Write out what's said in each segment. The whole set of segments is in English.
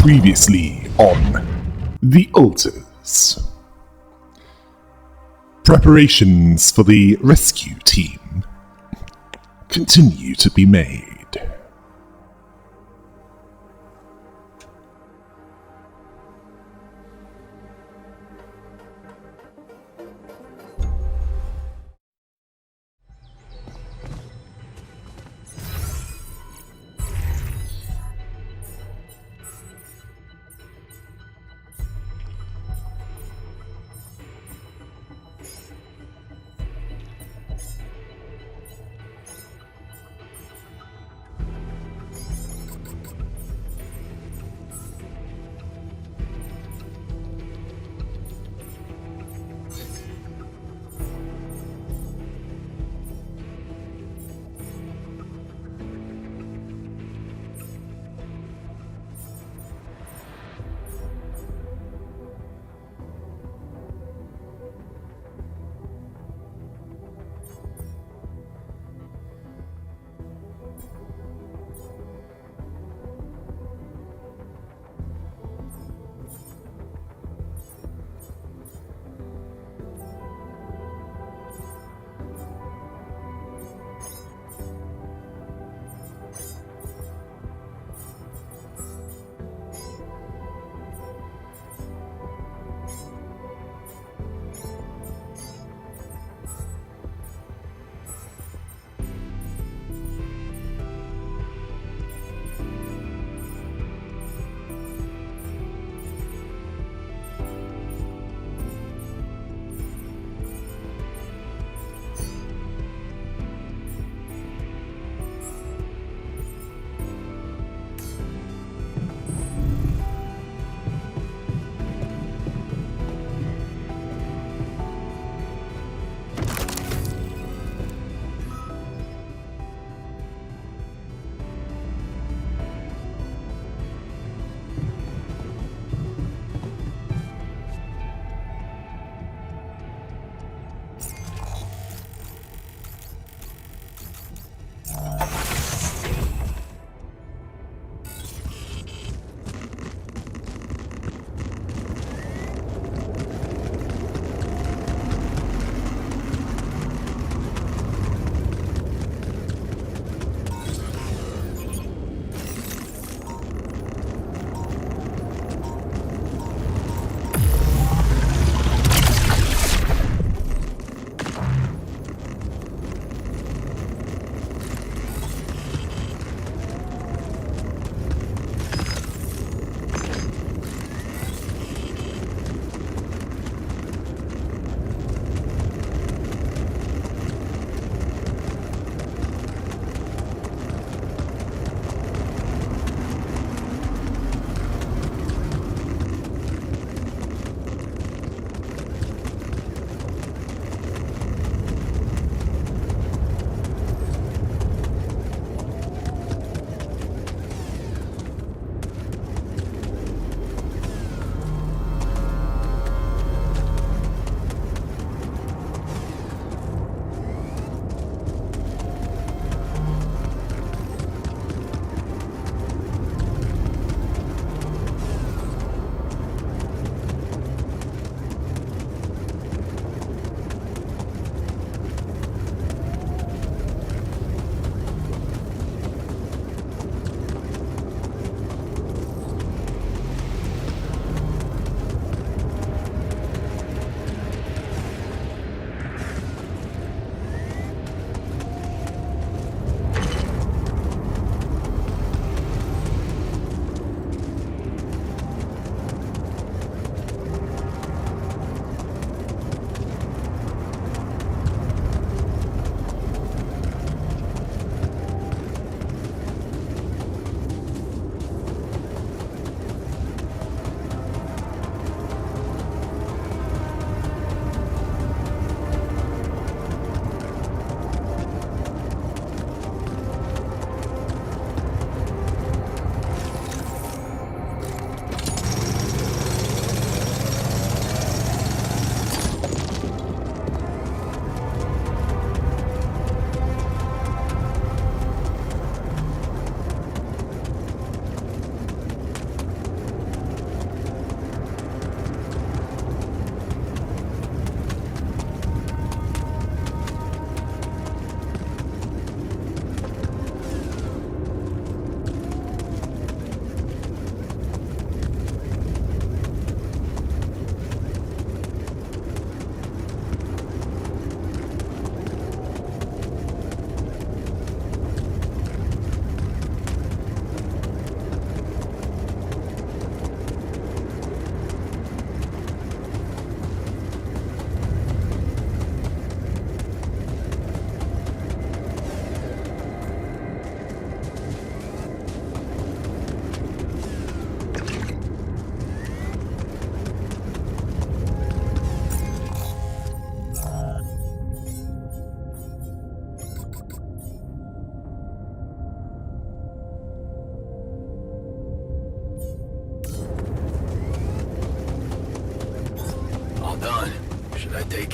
Previously on The Altars. Preparations for the rescue team continue to be made.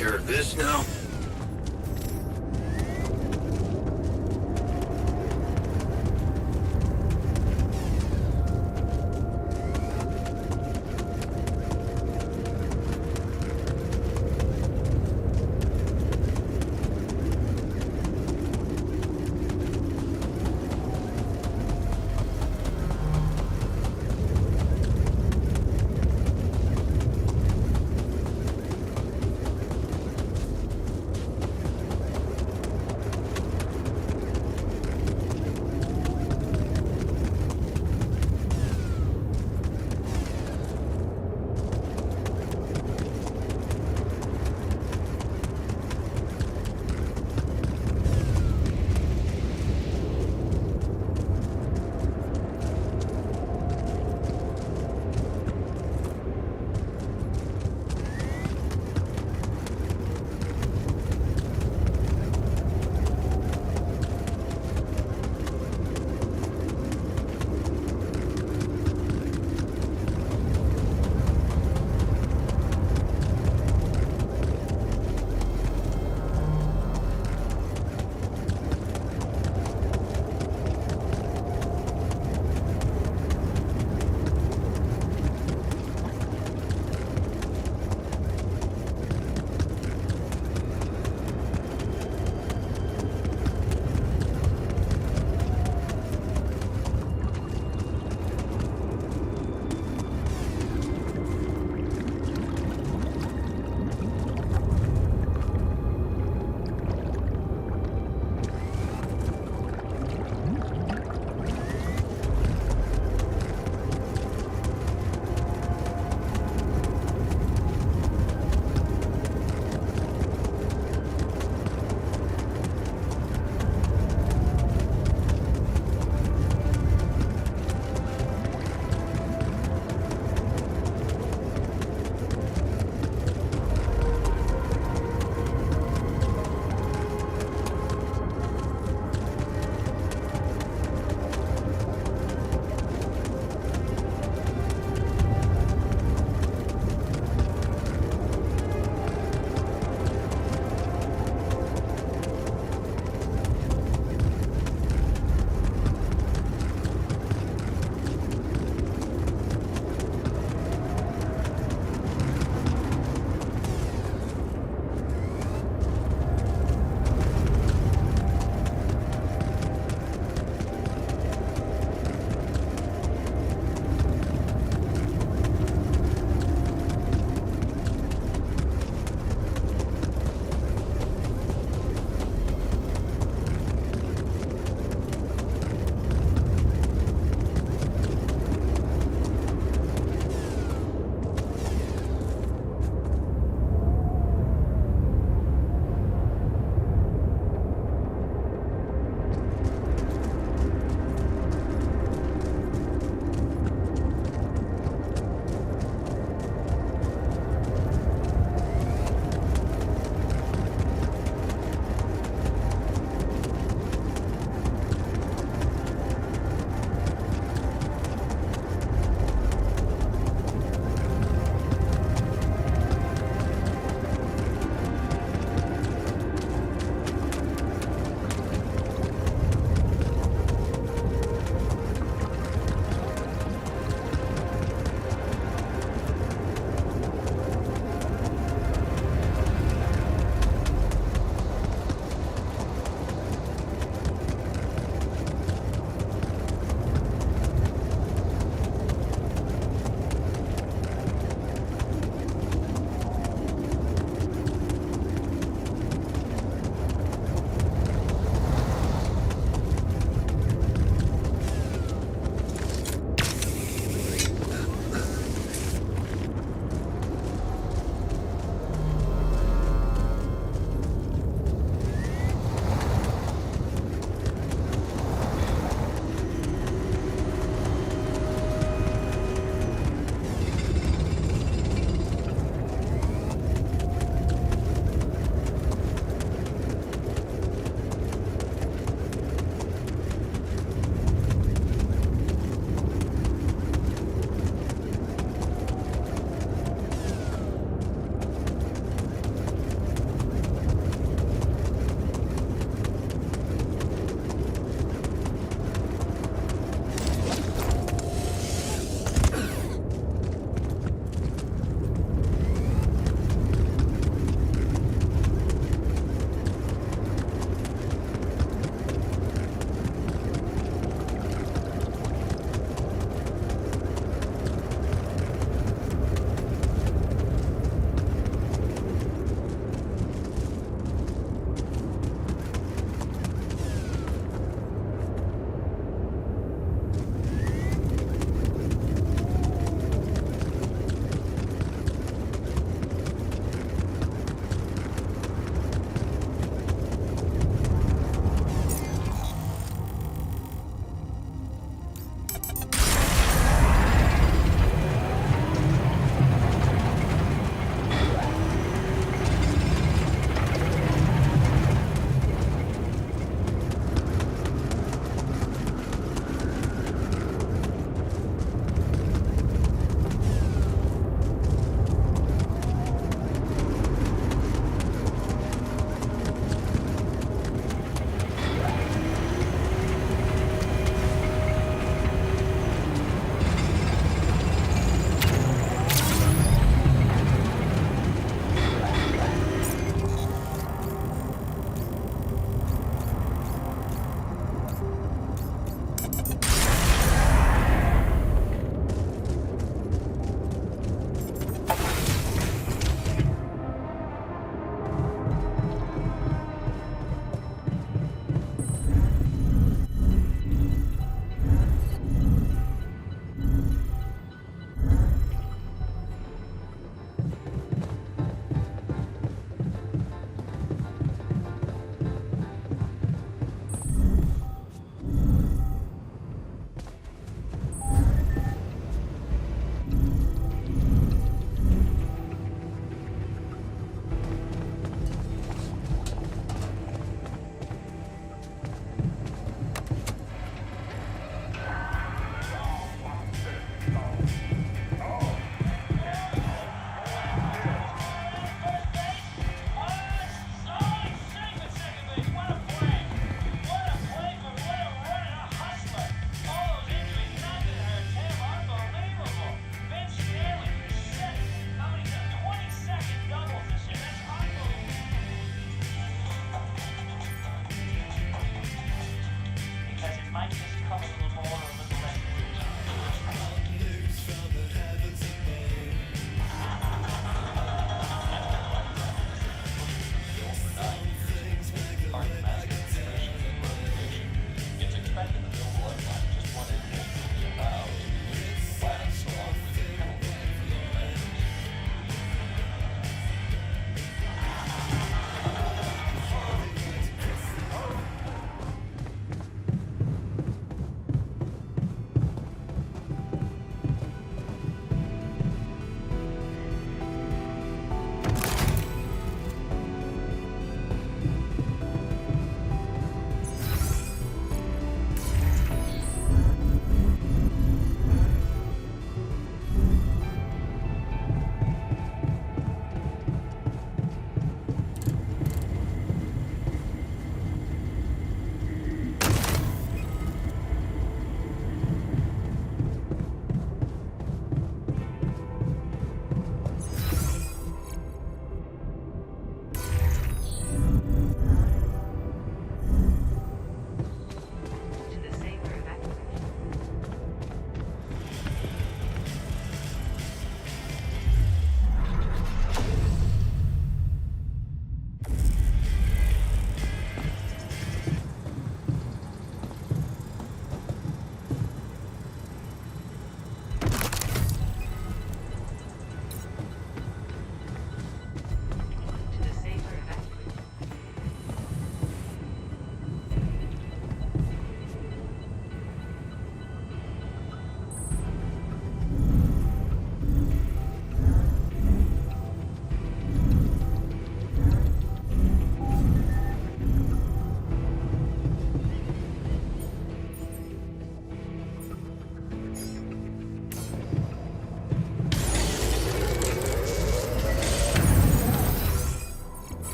care of this now?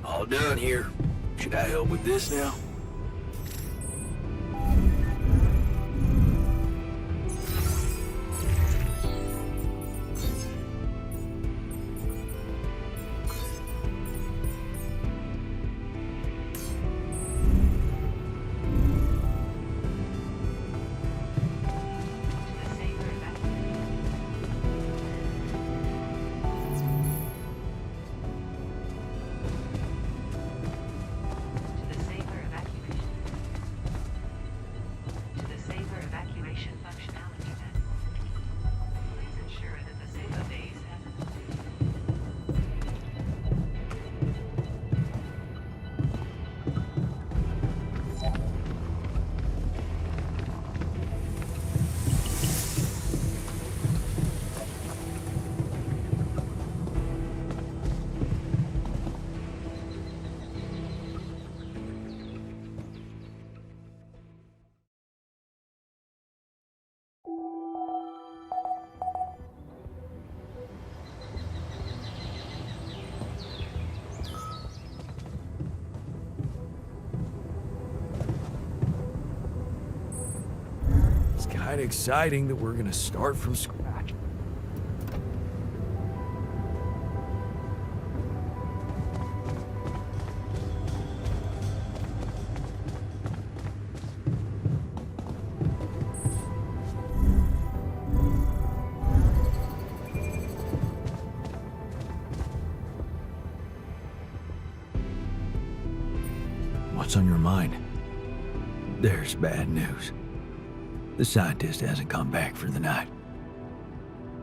All done here. Should I help with this now? It's kind of exciting that we're gonna start from scratch. What's on your mind? There's bad news. The scientist hasn't come back for the night.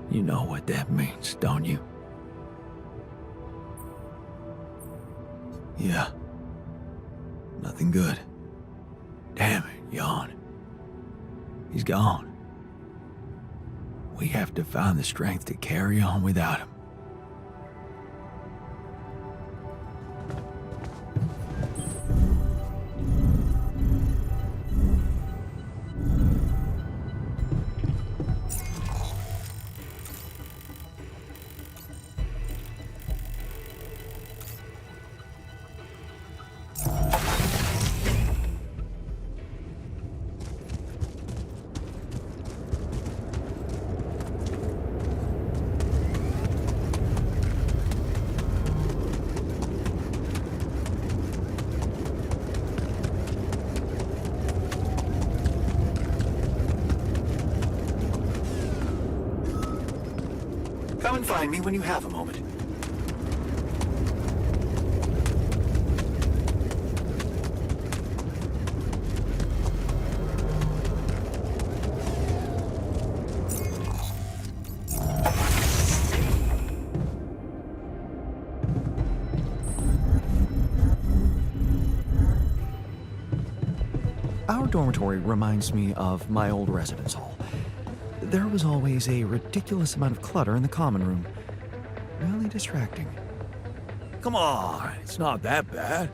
You know what that means, don't you? Yeah. Nothing good. Damn it, Jan. He's gone. We have to find the strength to carry on without him. Come and find me when you have a moment. Our dormitory reminds me of my old residence hall. There was always a ridiculous amount of clutter in the common room. Really distracting. Come on, it's not that bad.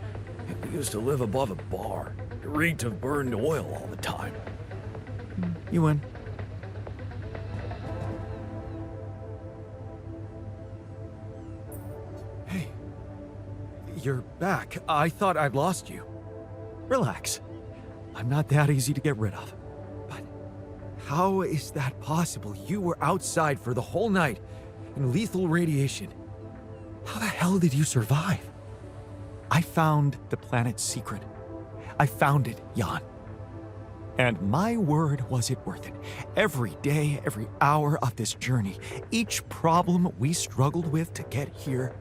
We used to live above a bar. It reeked of burned oil all the time. You win. Hey. You're back. I thought I'd lost you. Relax. I'm not that easy to get rid of. But how is that possible? You were outside for the whole night in lethal radiation. How the hell did you survive? I found the planet's secret. I found it, Jan. And my word, was it worth it. Every day, every hour of this journey, each problem we struggled with to get here,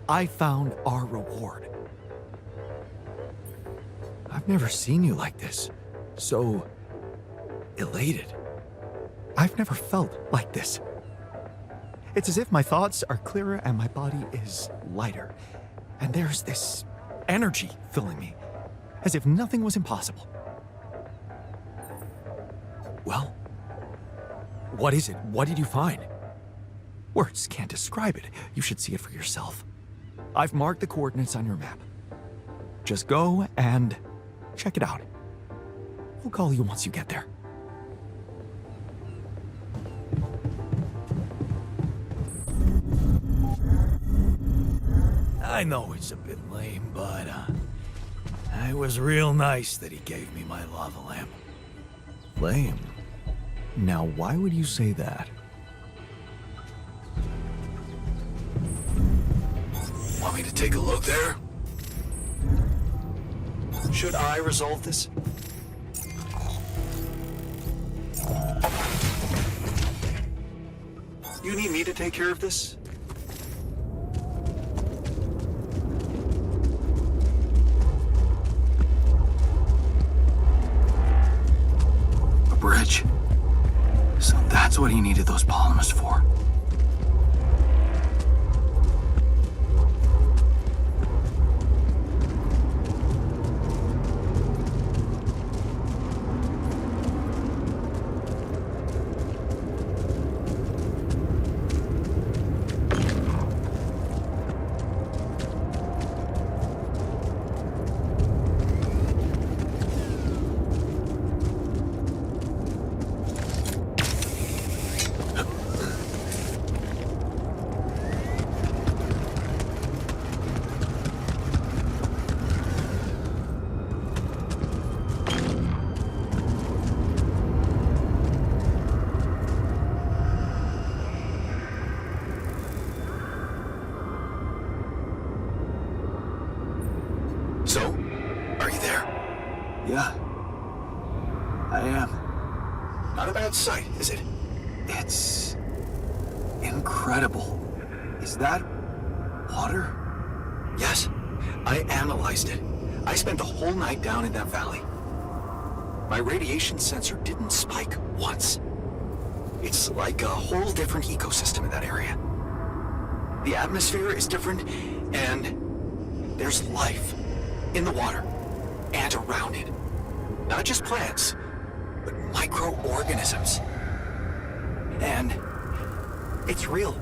I found our reward. I've never seen you like this. So elated. I've never felt like this. It's as if my thoughts are clearer and my body is lighter. And there's this energy filling me, as if nothing was impossible. Well, what is it? What did you find? Words can't describe it. You should see it for yourself. I've marked the coordinates on your map. Just go and check it out. I'll call you once you get there. I know it's a bit lame, but it was real nice that he gave me my lava lamp. Lame? Now, why would you say that? Want me to take a look there? Should I resolve this? You need me to take care of this? A bridge. So that's what he needed those polymers for. So, are you there? Yeah, I am. Not a bad sight, is it? It's incredible. Is that water? Yes, I analyzed it. I spent the whole night down in that valley. My radiation sensor didn't spike once. It's like a whole different ecosystem in that area. The atmosphere is different, and there's life in the water and around it. Not just plants, but microorganisms. And it's real.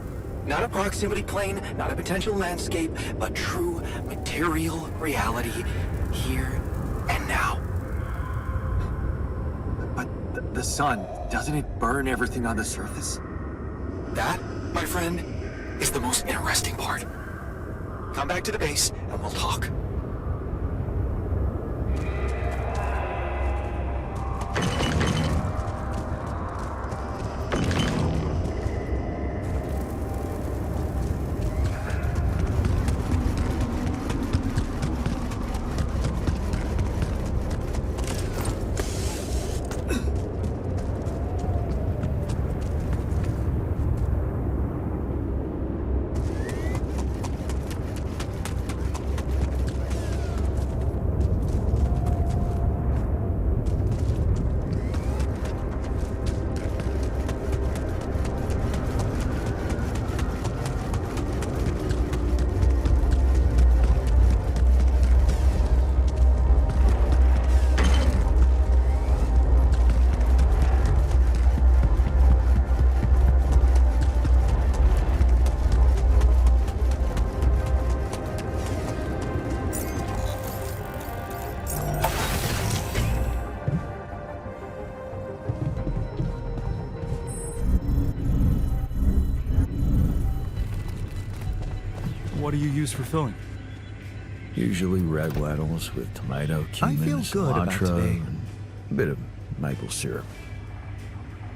Not a proximity plane, not a potential landscape, but true material reality here and now. But the sun, doesn't it burn everything on the surface? That, my friend, is the most interesting part. Come back to the base and we'll talk. What do you use for filling? Usually red lentils with tomato, cumin, I feel good about cilantro, today. and a bit of maple syrup.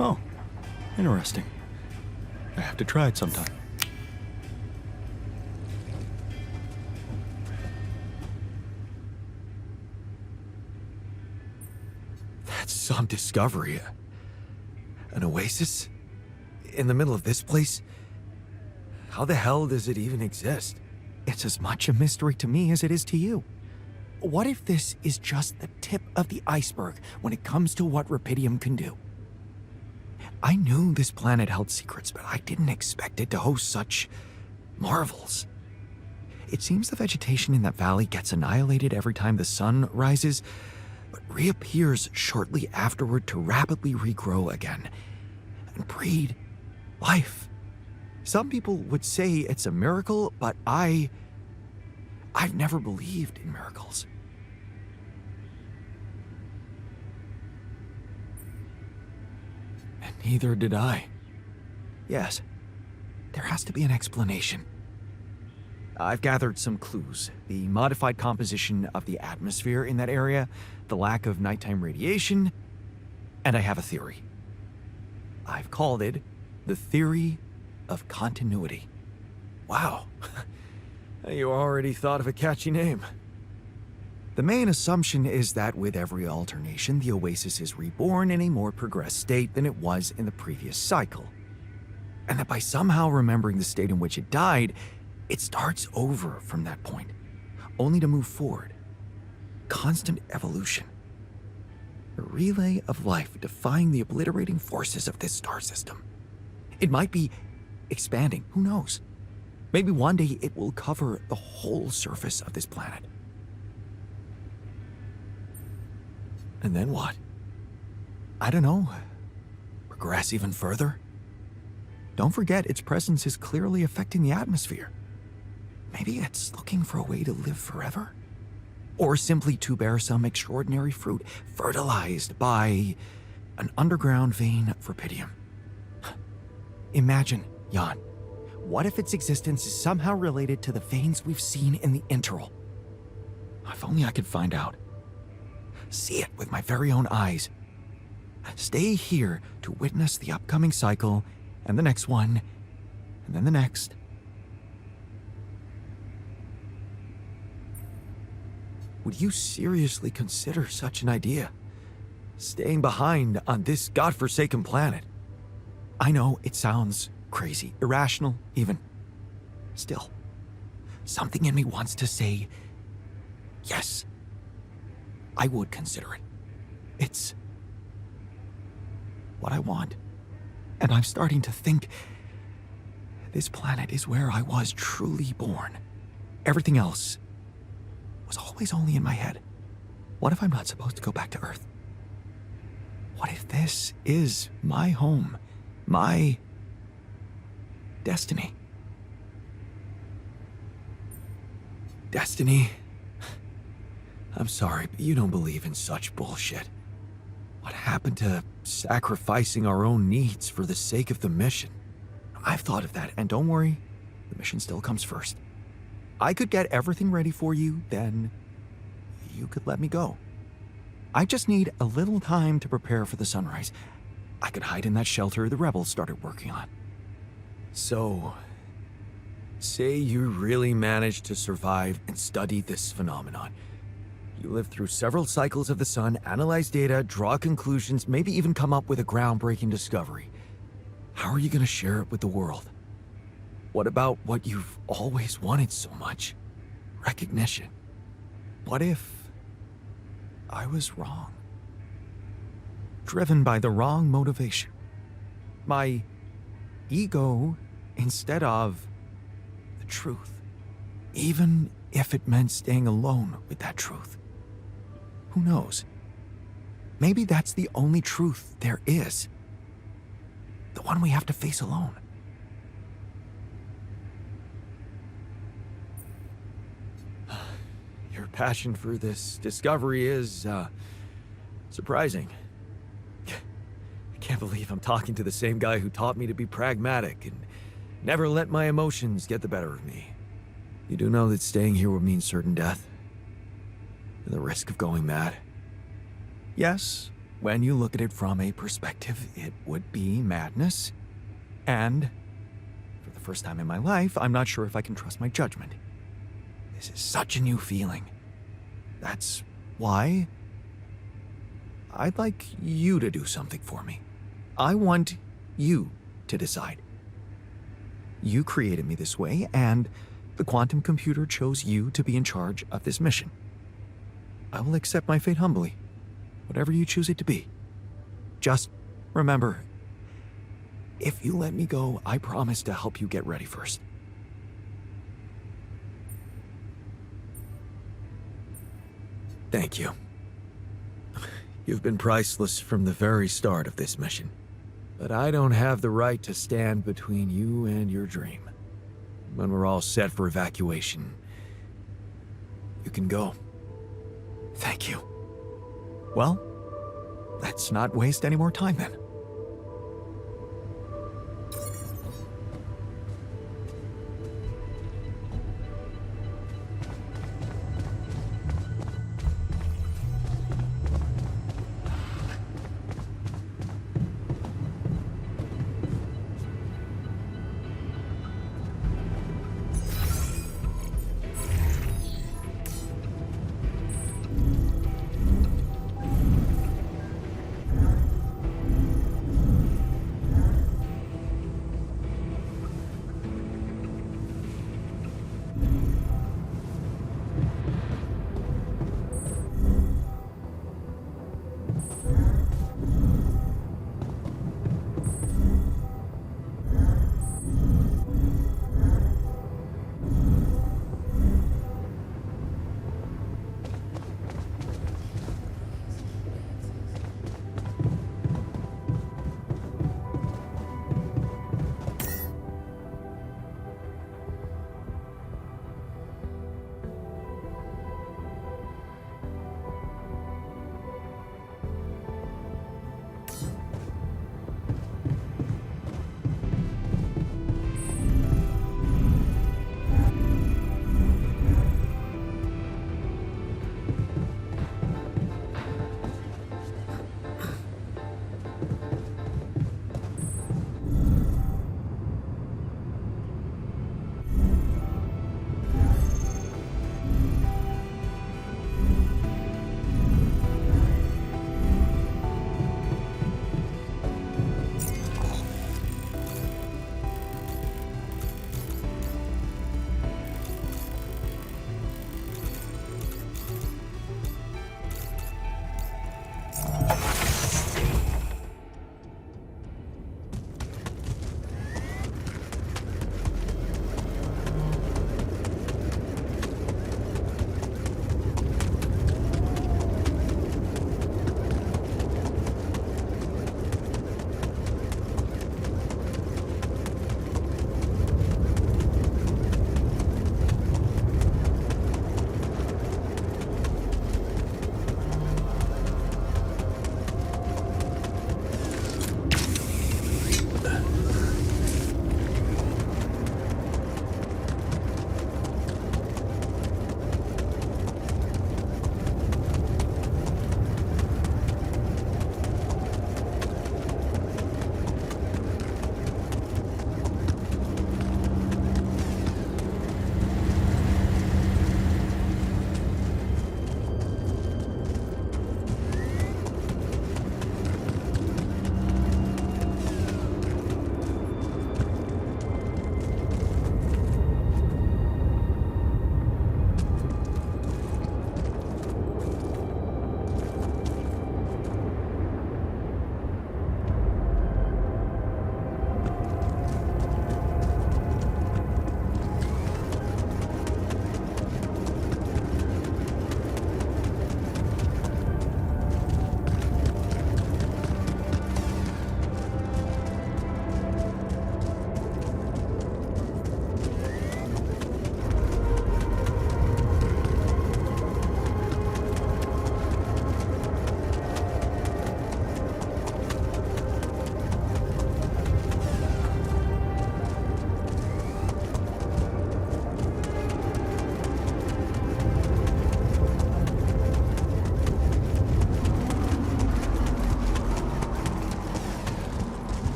Oh, interesting. I have to try it sometime. That's some discovery. An oasis? In the middle of this place? How the hell does it even exist? It's as much a mystery to me as it is to you. What if this is just the tip of the iceberg when it comes to what Rapidium can do? I knew this planet held secrets, but I didn't expect it to host such marvels. It seems the vegetation in that valley gets annihilated every time the sun rises, but reappears shortly afterward to rapidly regrow again and breed life. Some people would say it's a miracle, but I've never believed in miracles. And neither did I. Yes, there has to be an explanation. I've gathered some clues. The modified composition of the atmosphere in that area, the lack of nighttime radiation, and I have a theory. I've called it the theory of continuity. Wow. You already thought of a catchy name. The main assumption is that with every alternation, the Oasis is reborn in a more progressed state than it was in the previous cycle. And that by somehow remembering the state in which it died, it starts over from that point, only to move forward. Constant evolution. A relay of life defying the obliterating forces of this star system. It might be expanding, who knows? Maybe one day it will cover the whole surface of this planet. And then what? I don't know. Progress even further? Don't forget, its presence is clearly affecting the atmosphere. Maybe it's looking for a way to live forever? Or simply to bear some extraordinary fruit, fertilized by an underground vein of rubidium. Imagine, Jan, what if its existence is somehow related to the veins we've seen in the interval? If only I could find out. See it with my very own eyes. Stay here to witness the upcoming cycle, and the next one, and then the next. Would you seriously consider such an idea? Staying behind on this godforsaken planet? I know it sounds crazy, irrational even. Still, something in me wants to say, yes, I would consider it. It's what I want. And I'm starting to think this planet is where I was truly born. Everything else was always only in my head. What if I'm not supposed to go back to Earth? What if this is my home, my destiny? Destiny? I'm sorry, but you don't believe in such bullshit. What happened to sacrificing our own needs for the sake of the mission? I've thought of that, and don't worry, the mission still comes first. I could get everything ready for you, then you could let me go. I just need a little time to prepare for the sunrise. I could hide in that shelter the rebels started working on. So, say you really managed to survive and study this phenomenon. You lived through several cycles of the sun, analyze data, draw conclusions, maybe even come up with a groundbreaking discovery. How are you going to share it with the world? What about what you've always wanted so much? Recognition. What if I was wrong? Driven by the wrong motivation. My ego instead of the truth. Even if it meant staying alone with that truth. Who knows? Maybe that's the only truth there is. The one we have to face alone. Your passion for this discovery is, surprising. I can't believe I'm talking to the same guy who taught me to be pragmatic and never let my emotions get the better of me. You do know that staying here would mean certain death? And the risk of going mad? Yes, when you look at it from a perspective, it would be madness. And for the first time in my life, I'm not sure if I can trust my judgment. This is such a new feeling. That's why I'd like you to do something for me. I want you to decide. You created me this way, and the quantum computer chose you to be in charge of this mission. I will accept my fate humbly, whatever you choose it to be. Just remember, if you let me go, I promise to help you get ready first. Thank you. You've been priceless from the very start of this mission. But I don't have the right to stand between you and your dream. When we're all set for evacuation, you can go. Thank you. Well, let's not waste any more time then.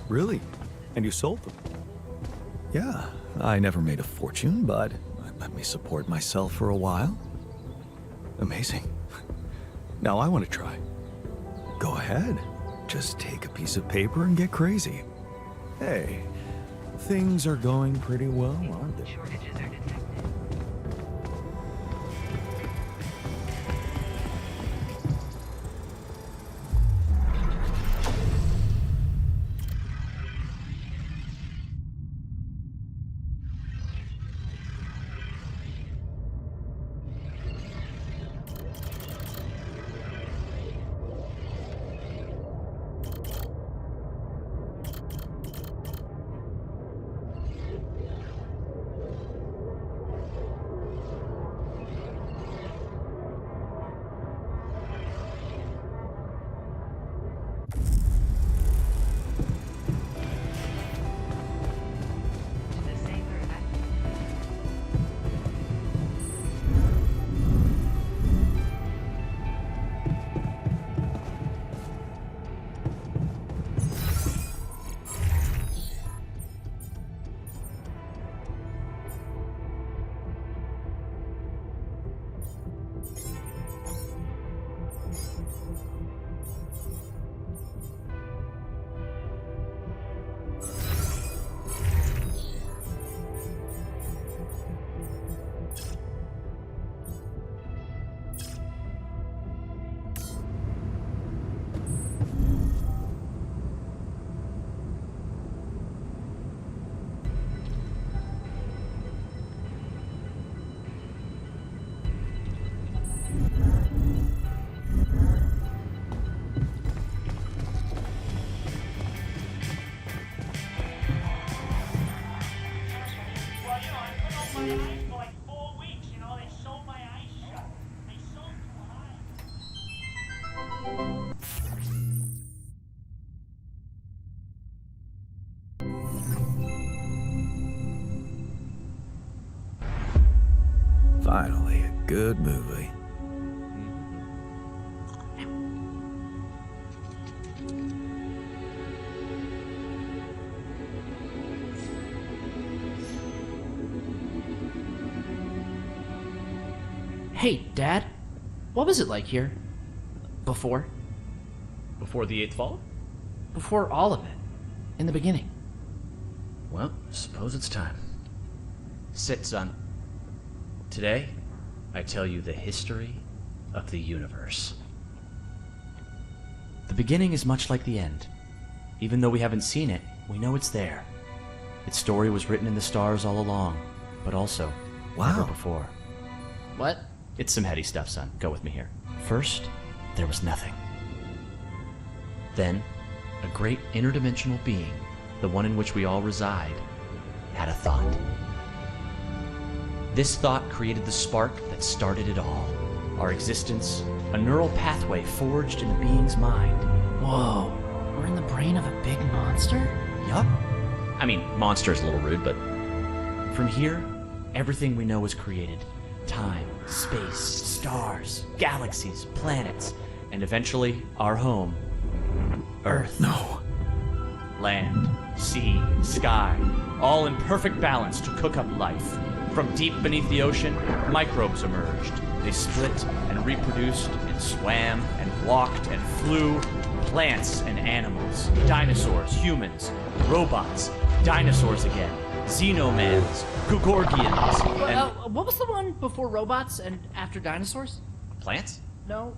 Really? And you sold them? Yeah, I never made a fortune, but I let me support myself for a while. Amazing. Now I want to try. Go ahead. Just take a piece of paper and get crazy. Hey, things are going pretty well, aren't they? Finally, a good movie. Hey, Dad. What was it like here? Before? Before the 8th fall? Before all of it. In the beginning. Well, suppose it's time. Sit, son. Today, I tell you the history of the universe. The beginning is much like the end. Even though we haven't seen it, we know it's there. Its story was written in the stars all along, but also never before. What? It's some heady stuff, son. Go with me here. First, there was nothing. Then, a great interdimensional being, the one in which we all reside, had a thought. This thought created the spark that started it all. Our existence, a neural pathway forged in the being's mind. Whoa. We're in the brain of a big monster? Yup. I mean, monster is a little rude, but from here, everything we know is created. Time, space, stars, galaxies, planets, and eventually our home, Earth. No. Land, sea, sky, all in perfect balance to cook up life. From deep beneath the ocean, microbes emerged. They split and reproduced and swam and walked and flew. Plants and animals, dinosaurs, humans, robots, dinosaurs again, xenomans, Gugorgians, and... What was the one before robots and after dinosaurs? Plants? No,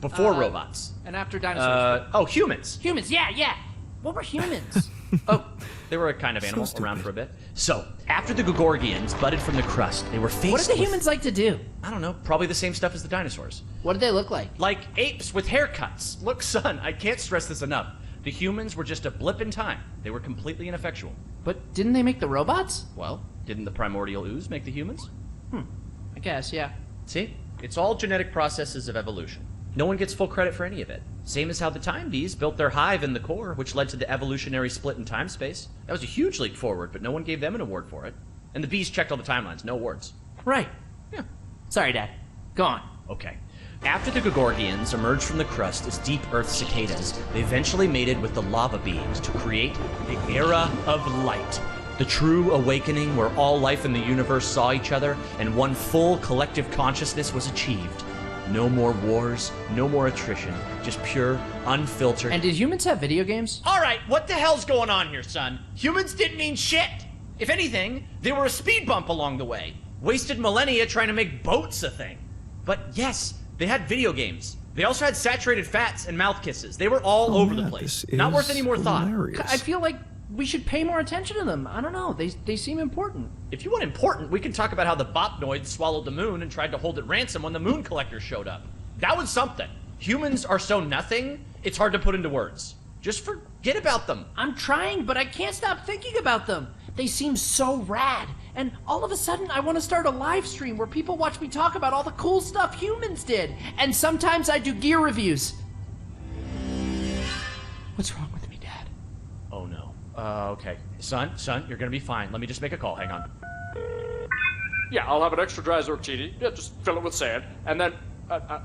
Before robots. And after dinosaurs. Humans. Humans, yeah. What were humans? Oh, they were a kind of animal around for a bit. So, after the Gugorgians budded from the crust, they were faced What did the humans like to do? I don't know, probably the same stuff as the dinosaurs. What did they look like? Like apes with haircuts. Look, son, I can't stress this enough. The humans were just a blip in time. They were completely ineffectual. But didn't they make the robots? Well, didn't the primordial ooze make the humans? I guess, yeah. See? It's all genetic processes of evolution. No one gets full credit for any of it. Same as how the Time Bees built their hive in the core, which led to the evolutionary split in time-space. That was a huge leap forward, but no one gave them an award for it. And the bees checked all the timelines, no awards. Right. Yeah. Sorry, Dad. Go on. Okay. After the Gagorgians emerged from the crust as deep Earth cicadas, they eventually mated with the lava beings to create the Era of Light. The true awakening where all life in the universe saw each other and one full collective consciousness was achieved. No more wars, no more attrition, just pure, unfiltered... And did humans have video games? Alright, what the hell's going on here, son? Humans didn't mean shit! If anything, they were a speed bump along the way. Wasted millennia trying to make boats a thing. But yes, they had video games. They also had saturated fats and mouth kisses. They were all over the place. Not worth any more thought. I feel like we should pay more attention to them. I don't know, they seem important. If you want important, we can talk about how the Botnoids swallowed the moon and tried to hold it ransom when the moon collectors showed up. That was something. Humans are so nothing, it's hard to put into words. Just forget about them. I'm trying, but I can't stop thinking about them. They seem so rad. And all of a sudden, I want to start a live stream where people watch me talk about all the cool stuff humans did. And sometimes I do gear reviews. What's wrong with me, Dad? Oh no. Okay. Son, you're gonna be fine. Let me just make a call. Hang on. Yeah, I'll have an extra dry Zortini. Yeah, just fill it with sand. And then,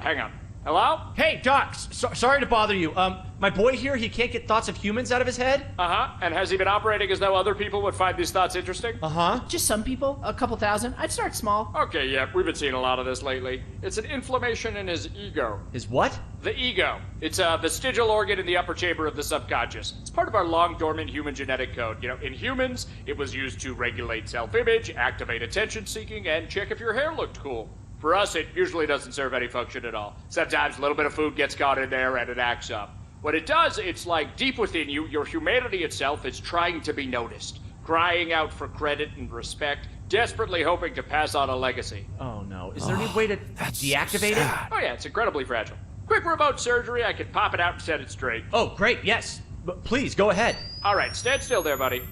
hang on. Hello? Hey, Doc, sorry to bother you. My boy here, he can't get thoughts of humans out of his head. Uh-huh. And has he been operating as though other people would find these thoughts interesting? Uh-huh. Just some people, a couple thousand. I'd start small. Okay, yeah, we've been seeing a lot of this lately. It's an inflammation in his ego. His what? The ego. It's a vestigial organ in the upper chamber of the subconscious. It's part of our long-dormant human genetic code. You know, in humans, it was used to regulate self-image, activate attention-seeking, and check if your hair looked cool. For us, it usually doesn't serve any function at all. Sometimes a little bit of food gets caught in there and it acts up. What it does, it's like deep within you, your humanity itself is trying to be noticed, crying out for credit and respect, desperately hoping to pass on a legacy. Oh no. Is there any way to deactivate it? Oh yeah, it's incredibly fragile. Quick remote surgery, I can pop it out and set it straight. Oh, great, yes. But please, go ahead. All right, stand still there, buddy.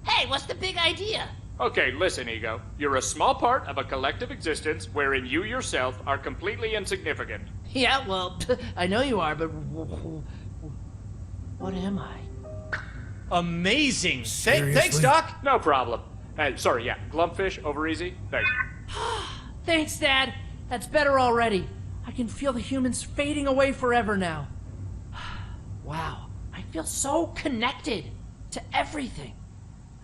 Hey, what's the big idea? Okay, listen, Ego. You're a small part of a collective existence wherein you yourself are completely insignificant. Yeah, well, I know you are, but what am I? Amazing. Thanks, Doc. No problem. Sorry, yeah, Glumpfish, over easy. Thanks. Thanks, Dad. That's better already. I can feel the humans fading away forever now. Wow, I feel so connected to everything.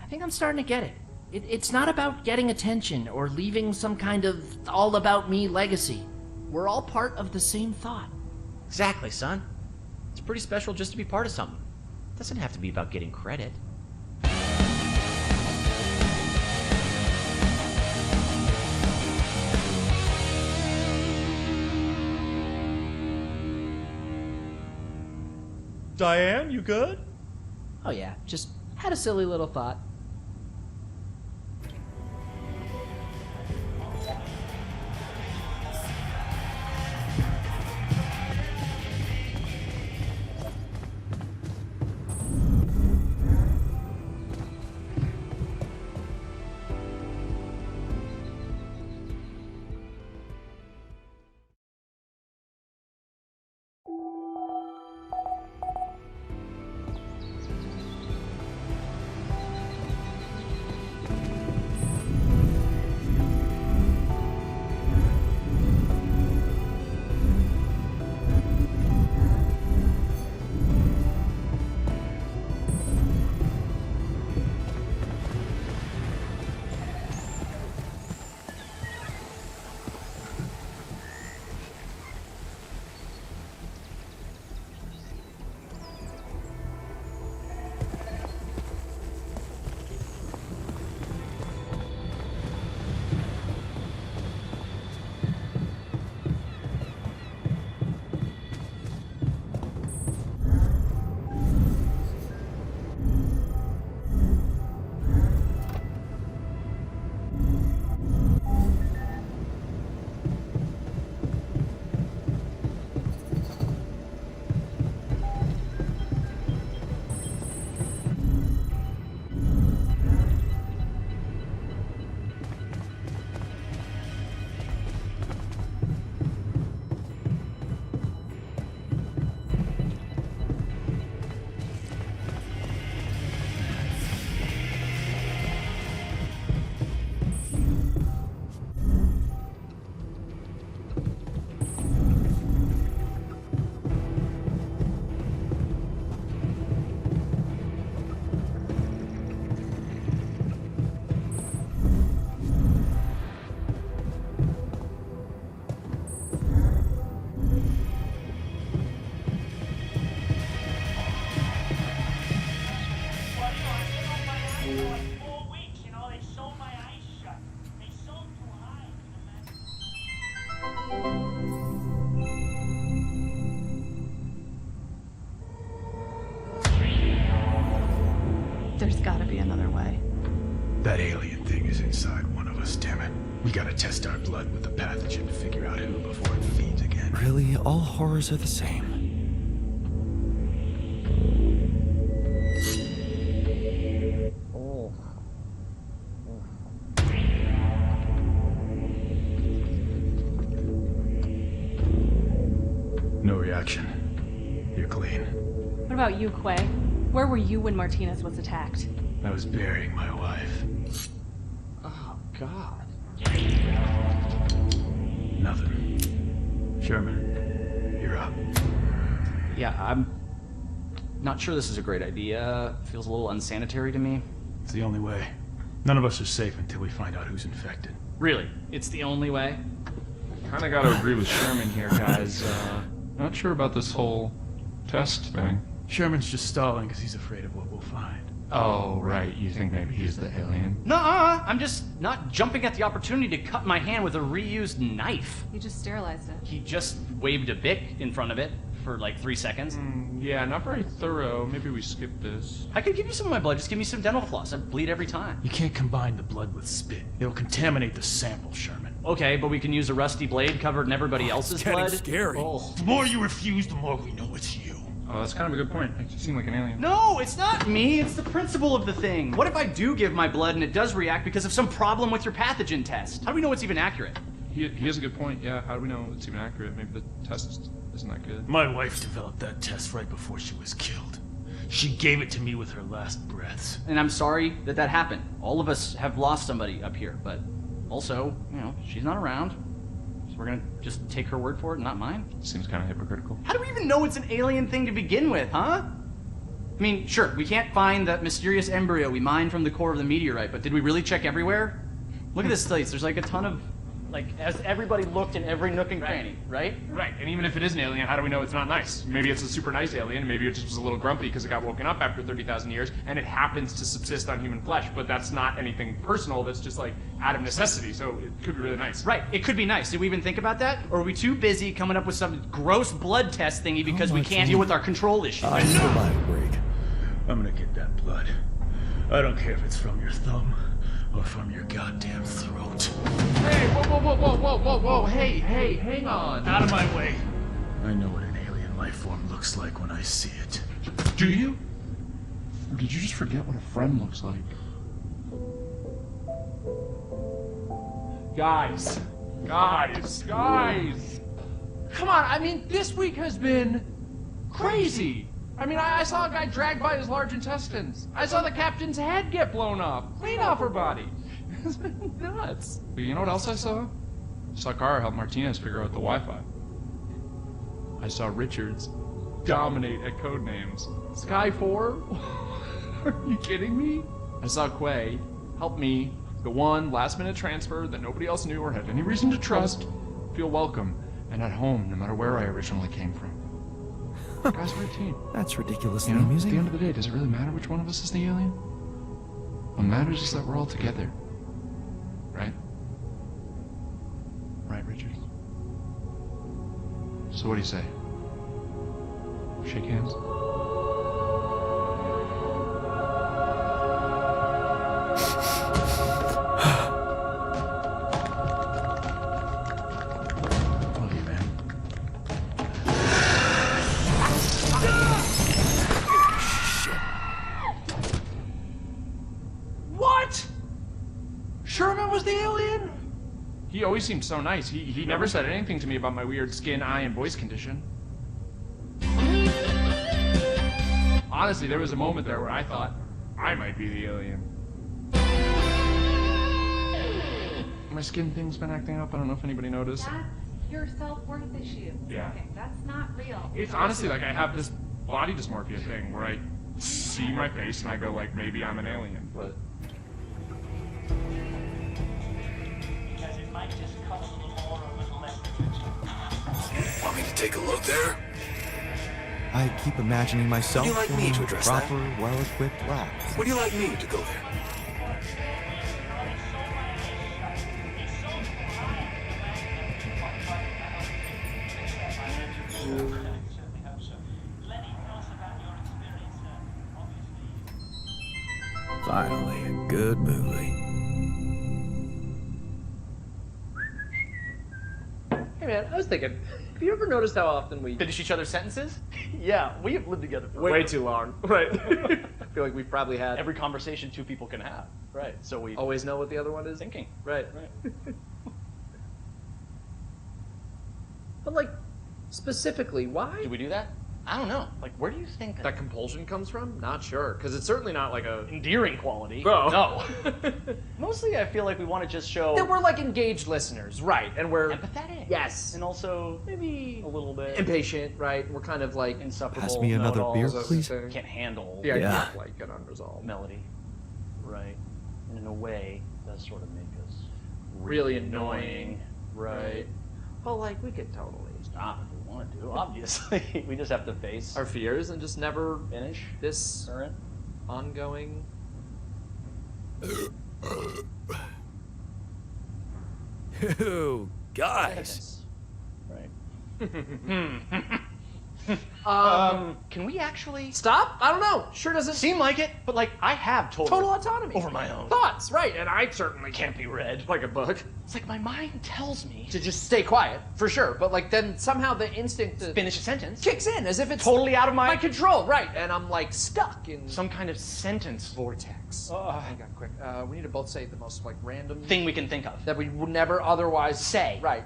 I think I'm starting to get it. It's not about getting attention or leaving some kind of all-about-me legacy. We're all part of the same thought. Exactly, son. It's pretty special just to be part of something. It doesn't have to be about getting credit. Diane, you good? Oh yeah, just had a silly little thought. There's gotta be another way. That alien thing is inside one of us, damn it. We gotta test our blood with the pathogen to figure out who before it feeds again. Really, all horrors are the same. No reaction. You're clean. What about you, Quay? Where were you when Martinez was attacked? I was burying my wife. Oh, God. Nothing. Sherman, you're up. Yeah, I'm not sure this is a great idea. Feels a little unsanitary to me. It's the only way. None of us are safe until we find out who's infected. Really? It's the only way? Kinda gotta agree with Sherman here, guys. Not sure about this whole test thing. Sherman's just stalling because he's afraid of what we'll find. Oh, right. You think maybe he's the alien? Nuh-uh. I'm just not jumping at the opportunity to cut my hand with a reused knife. You just sterilized it. He just waved a bic in front of it for like 3 seconds. Yeah, not very thorough. Maybe we skip this. I could give you some of my blood. Just give me some dental floss. I bleed every time. You can't combine the blood with spit. It'll contaminate the sample, Sherman. Okay, but we can use a rusty blade covered in everybody else's getting blood. scary. Oh. The more you refuse, the more we know it's you. Oh, that's kind of a good point. Makes you seem like an alien. No, it's not me. It's the principle of the thing. What if I do give my blood and it does react because of some problem with your pathogen test? How do we know it's even accurate? He has a good point. Yeah, how do we know it's even accurate? Maybe the test isn't that good. My wife developed that test right before she was killed. She gave it to me with her last breaths. And I'm sorry that that happened. All of us have lost somebody up here, but also, you know, she's not around. So we're gonna just take her word for it and not mine? Seems kind of hypocritical. How do we even know it's an alien thing to begin with, huh? I mean, sure, we can't find that mysterious embryo we mined from the core of the meteorite, but did we really check everywhere? Look at this place. There's like a ton of, like, has everybody looked in every nook and cranny, right? Right, and even if it is an alien, how do we know it's not nice? Maybe it's a super nice alien, maybe it just was a little grumpy because it got woken up after 30,000 years, and it happens to subsist on human flesh, but that's not anything personal, that's just like out of necessity, so it could be really nice. Right, it could be nice. Did we even think about that? Or are we too busy coming up with some gross blood test thingy because we can't deal with our control issues? I need a bio break. I'm gonna get that blood. I don't care if it's from your thumb or from your goddamn throat. Hey, whoa, hey, hang on. Out of my way. I know what an alien life form looks like when I see it. Do you? Or did you just forget what a friend looks like? Guys. Come on, I mean, this week has been crazy. I mean, I saw a guy dragged by his large intestines. I saw the captain's head get blown off, clean off her body. It's been nuts. But you know what else I saw? I saw Kara help Martinez figure out the Wi-Fi. I saw Richards dominate at Codenames. Sky 4? Are you kidding me? I saw Quay help me, the one last-minute transfer that nobody else knew or had any reason to trust, feel welcome and at home no matter where I originally came from. Guys, we're a team. That's ridiculously You know, at amusing. the end of the day, does it really matter which one of us is the alien? What matters is that we're all together. Right? Right, Richard? So what do you say? Shake hands? Love you, man. What? Sherman was the alien? He always seemed so nice. He never said anything to me about my weird skin, eye, and voice condition. Honestly, there was a moment there where I thought I might be the alien. My skin thing's been acting up. I don't know if anybody noticed. That's your self-worth issue. Yeah. Okay, that's not real. It's honestly like I have this body dysmorphia thing where I see my face and I go like, maybe I'm an alien, but... Want me to take a look there? I keep imagining myself Would you like me in to a address that? proper, well-equipped lab. Would you like me to go there? Finally, a good movie. Hey man, I was thinking, have you ever noticed how often we Finish each other's sentences? Yeah, we have lived together for way too long? Right. I feel like we've probably had every conversation two people can have. Right. So we always know what the other one is. thinking. Right. Right. But like, specifically, why? Do we do that? I don't know. Like, where do you think That compulsion comes from? Not sure, because it's certainly not like a endearing quality? Oh. No. Mostly, I feel like we want to just show that we're like engaged listeners, right? And we're empathetic. yes, And also maybe a little bit impatient, right? We're kind of like insufferable. Pass me another beer, know-it-alls. please. Can't handle the idea Yeah. of like an unresolved, melody. Right. And in a way, it does sort of make us really annoying, Right. Well, like we could totally Stop if we want to, obviously. We just have to face our fears and just never finish this current. ongoing. Ew, guys. Right. Can we actually Stop? I don't know. Sure doesn't seem like it? But like, I have total autonomy over my own thoughts, right? And I certainly can't be read. like a book It's like my mind tells me to just stay quiet for sure, but like then somehow the instinct to finish a sentence. kicks in as if it's Totally out of my my control, right? And I'm like stuck in some kind of sentence vortex. Hang on, quick. We need to both say the most like random thing we can think of. that we would never otherwise Say. Right.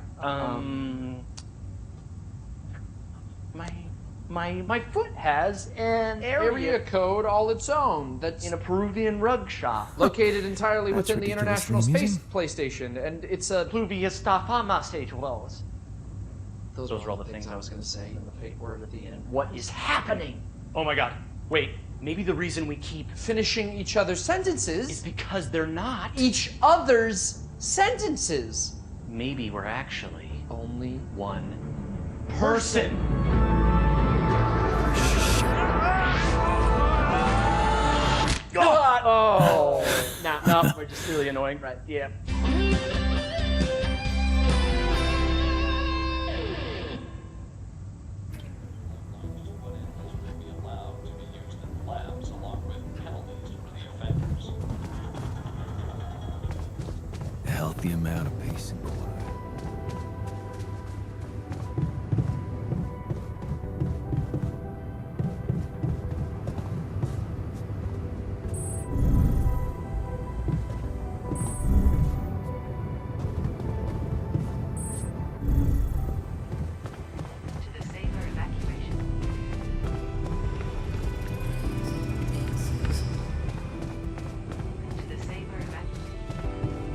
My foot has an area code all its own. That's in a Peruvian rug shop. located entirely That's within the International ridiculously Space amusing. PlayStation, and it's a. Pluvia stafama stage wells. Those were all the things I was going to say. and the fake word at the end. What is happening? Oh my god. Wait, maybe the reason we keep Finishing each other's is sentences. because they're not. Each other's sentences. Maybe we're actually Only one person. God! Oh! No, we're just really annoying. Right, yeah. A healthy amount of peace and quiet. To the safer evacuation. To the safer evacuation.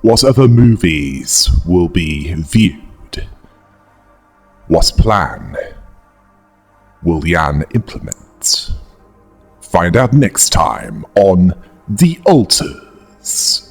What other movies will be viewed? What plan will Yan implement? Find out next time on The Alters.